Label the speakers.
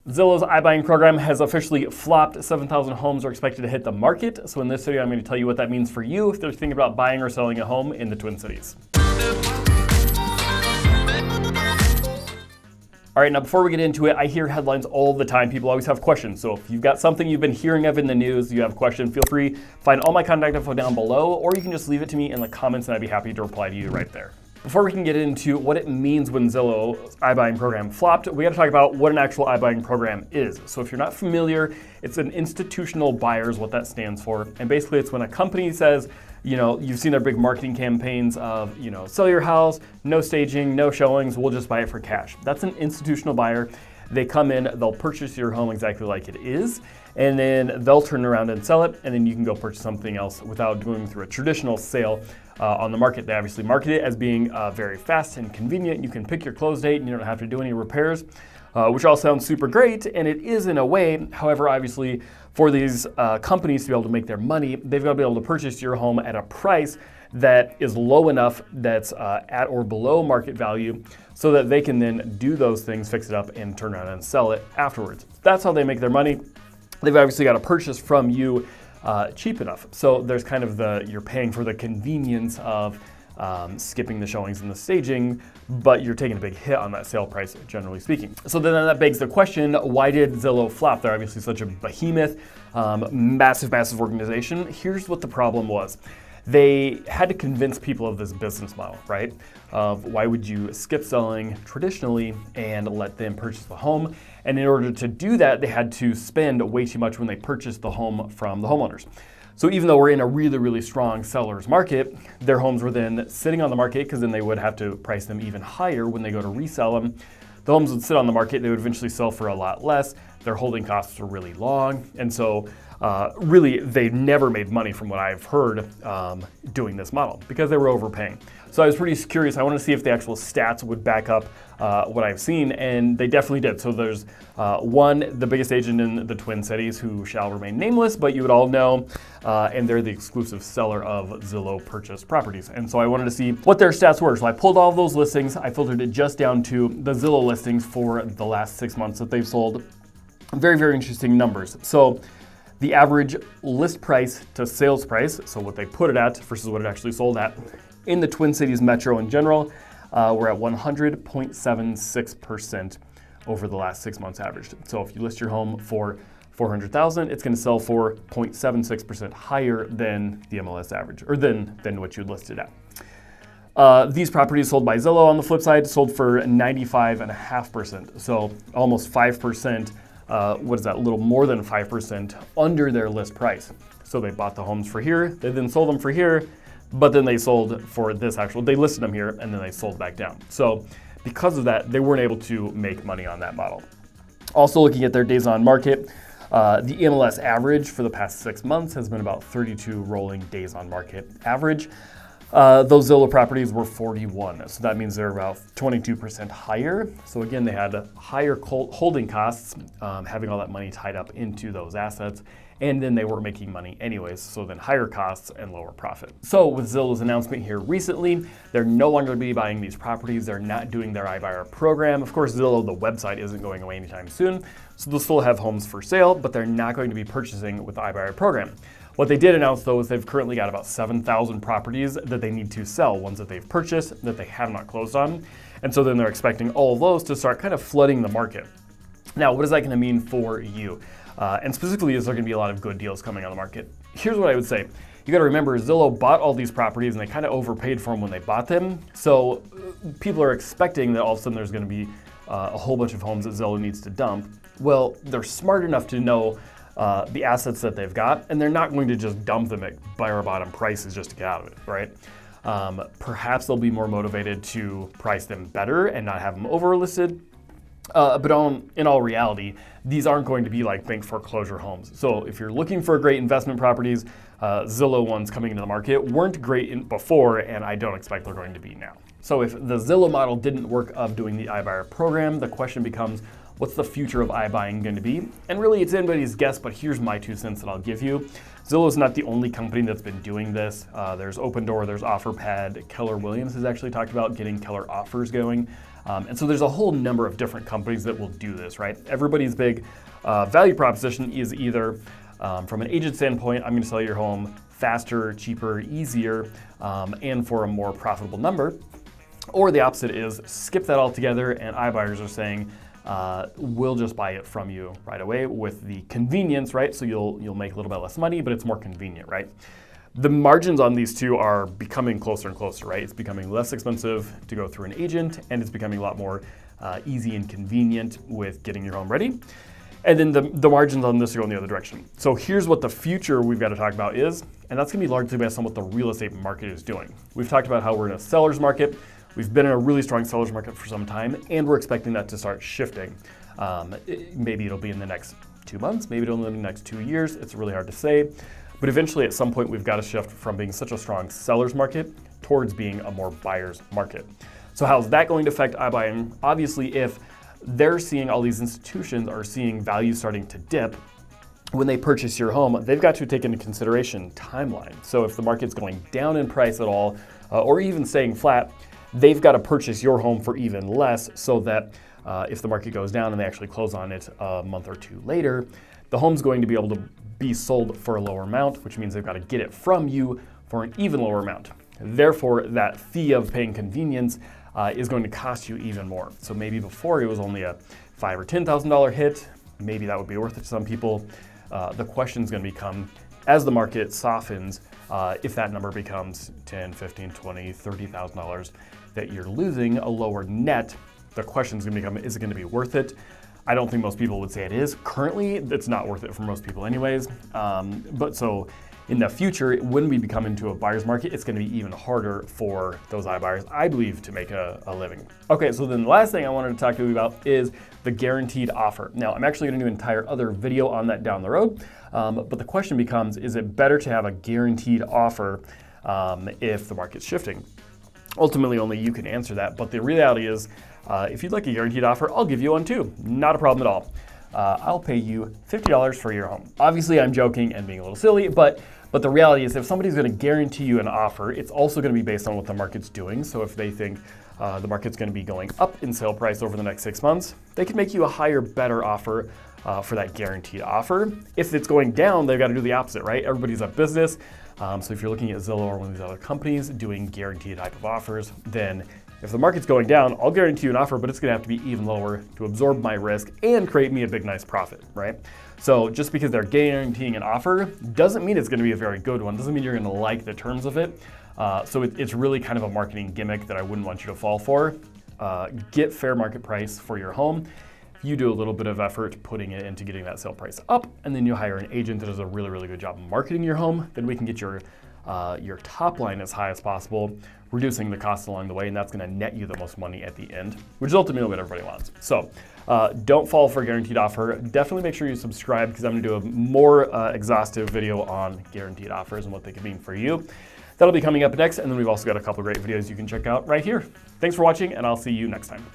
Speaker 1: Zillow's iBuying program has officially flopped. 7,000 homes are expected to hit the market. So in this video, I'm going to tell you what that means for you if they're thinking about buying or selling a home in the Twin Cities. All right, now before we get into it, I hear headlines all the time. People always have questions. So if you've got something you've been hearing of in the news, you have a question, feel free, find all my contact info down below, or you can just leave it to me in the comments and I'd be happy to reply to you right there. Before we can get into what it means when Zillow's iBuying program flopped, we got to talk about what an actual iBuying program is. So if you're not familiar, it's an institutional buyer is what that stands for. And basically it's when a company says, you've seen their big marketing campaigns of, sell your house, no staging, no showings, we'll just buy it for cash. That's an institutional buyer. They come in, they'll purchase your home exactly like it is, and then they'll turn around and sell it, and then you can go purchase something else without going through a traditional sale on the market. They obviously market it as being very fast and convenient. You can pick your close date and you don't have to do any repairs, which all sounds super great, and it is in a way. However, obviously, for these companies to be able to make their money, they've got to be able to purchase your home at a price that is low enough that's at or below market value so that they can then do those things, fix it up, and turn around and sell it afterwards. That's how they make their money. They've obviously got to purchase from you cheap enough. So there's kind of you're paying for the convenience of skipping the showings and the staging, but you're taking a big hit on that sale price, generally speaking. So then that begs the question, why did Zillow flop? They're obviously such a behemoth, massive organization. Here's what the problem was. They had to convince people of this business model, right? Of why would you skip selling traditionally and let them purchase the home? And in order to do that, they had to spend way too much when they purchased the home from the homeowners. So even though we're in a really strong seller's market, their homes were then sitting on the market because then they would have to price them even higher when they go to resell them. The homes would sit on the market, they would eventually sell for a lot less. Their holding costs were really long. And so really, they never made money from what I've heard doing this model because they were overpaying. So I was pretty curious. I wanted to see if the actual stats would back up what I've seen, and they definitely did. So there's the biggest agent in the Twin Cities who shall remain nameless, but you would all know, and they're the exclusive seller of Zillow purchased properties. And so I wanted to see what their stats were. So I pulled all of those listings. I filtered it just down to the Zillow listings for the last 6 months that they've sold. Very interesting numbers. So the average list price to sales price, so what they put it at versus what it actually sold at, in the Twin Cities metro in general, we're at 100.76% over the last 6 months averaged. So if you list your home for $400,000, it's going to sell for 0.76% higher than the MLS average, or than what you listed at. These properties sold by Zillow on the flip side sold for 95.5%, so almost 5%. What is that? A little more than 5% under their list price. So they bought the homes for here, they then sold them for here, but then they sold for this they listed them here and then they sold back down. So because of that, they weren't able to make money on that model. Also looking at their days on market, the MLS average for the past 6 months has been about 32 rolling days on market average. Those Zillow properties were 41, so that means they're about 22% higher. So again, they had higher holding costs, having all that money tied up into those assets, and then they were making money anyways, so then higher costs and lower profit. So with Zillow's announcement here recently, they're no longer going to be buying these properties. They're not doing their iBuyer program. Of course, Zillow, the website, isn't going away anytime soon, so they'll still have homes for sale, but they're not going to be purchasing with the iBuyer program. What they did announce, though, is they've currently got about 7,000 properties that they need to sell, ones that they've purchased that they have not closed on. And so then they're expecting all of those to start kind of flooding the market. Now, what is that going to mean for you? And specifically, is there going to be a lot of good deals coming on the market? Here's what I would say. You got to remember, Zillow bought all these properties and they kind of overpaid for them when they bought them. So people are expecting that all of a sudden there's going to be a whole bunch of homes that Zillow needs to dump. Well, they're smart enough to know the assets that they've got, and they're not going to just dump them at buyer bottom prices just to get out of it, right? Perhaps they'll be more motivated to price them better and not have them overlisted. But in all reality, these aren't going to be like bank foreclosure homes. So if you're looking for great investment properties, Zillow ones coming into the market weren't great before, and I don't expect they're going to be now. So if the Zillow model didn't work of doing the iBuyer program, the question becomes, what's the future of iBuying going to be? And really, it's anybody's guess, but here's my 2 cents that I'll give you. Zillow is not the only company that's been doing this. There's Open Door, there's OfferPad. Keller Williams has actually talked about getting Keller offers going. And so there's a whole number of different companies that will do this, right? Everybody's big value proposition is either from an agent standpoint, I'm going to sell your home faster, cheaper, easier, and for a more profitable number. Or the opposite is skip that altogether, and iBuyers are saying, we'll just buy it from you right away with the convenience, right? So you'll make a little bit less money, but it's more convenient, right? The margins on these two are becoming closer and closer, right? It's becoming less expensive to go through an agent, and it's becoming a lot more easy and convenient with getting your home ready. And then the margins on this are going the other direction. So here's what the future we've got to talk about is, and that's going to be largely based on what the real estate market is doing. We've talked about how we're in a seller's market. We've been in a really strong seller's market for some time, and we're expecting that to start shifting. Maybe it'll be in the next 2 months, maybe it'll be in the next 2 years. It's really hard to say. But eventually, at some point, we've got to shift from being such a strong seller's market towards being a more buyer's market. So how's that going to affect iBuying? Obviously, if they're seeing all these institutions are seeing value starting to dip, when they purchase your home, they've got to take into consideration timeline. So if the market's going down in price at all, or even staying flat, they've got to purchase your home for even less so that if the market goes down and they actually close on it a month or two later, the home's going to be able to be sold for a lower amount, which means they've got to get it from you for an even lower amount. Therefore, that fee of paying convenience is going to cost you even more. So maybe before it was only a $5,000 or $10,000 hit, maybe that would be worth it to some people. The question is going to become, as the market softens, if that number becomes $10,000, $15,000, $20,000, $30,000 that you're losing a lower net, the question is going to become, is it going to be worth it? I don't think most people would say it is. Currently, it's not worth it for most people anyways. But so in the future, when we become into a buyer's market, it's going to be even harder for those iBuyers, I believe, to make a living. Okay, so then the last thing I wanted to talk to you about is the guaranteed offer. Now, I'm actually going to do an entire other video on that down the road. But the question becomes, is it better to have a guaranteed offer if the market's shifting? Ultimately, only you can answer that. But the reality is, if you'd like a guaranteed offer, I'll give you one too. Not a problem at all. I'll pay you $50 for your home. Obviously, I'm joking and being a little silly, but the reality is if somebody's going to guarantee you an offer, it's also going to be based on what the market's doing. So if they think the market's going to be going up in sale price over the next 6 months, they can make you a higher, better offer for that guaranteed offer. If it's going down, they've got to do the opposite, right? Everybody's a business. So if you're looking at Zillow or one of these other companies doing guaranteed type of offers, then if the market's going down, I'll guarantee you an offer, but it's going to have to be even lower to absorb my risk and create me a big, nice profit, right? So just because they're guaranteeing an offer doesn't mean it's going to be a very good one. Doesn't mean you're going to like the terms of it. So it's really kind of a marketing gimmick that I wouldn't want you to fall for. Get fair market price for your home. You do a little bit of effort putting it into getting that sale price up, and then you hire an agent that does a really, really good job marketing your home. Then we can get your top line as high as possible, reducing the costs along the way, and that's going to net you the most money at the end, which is ultimately what everybody wants. So don't fall for a guaranteed offer. Definitely make sure you subscribe because I'm going to do a more exhaustive video on guaranteed offers and what they could mean for you. That'll be coming up next, and then we've also got a couple great videos you can check out right here. Thanks for watching, and I'll see you next time.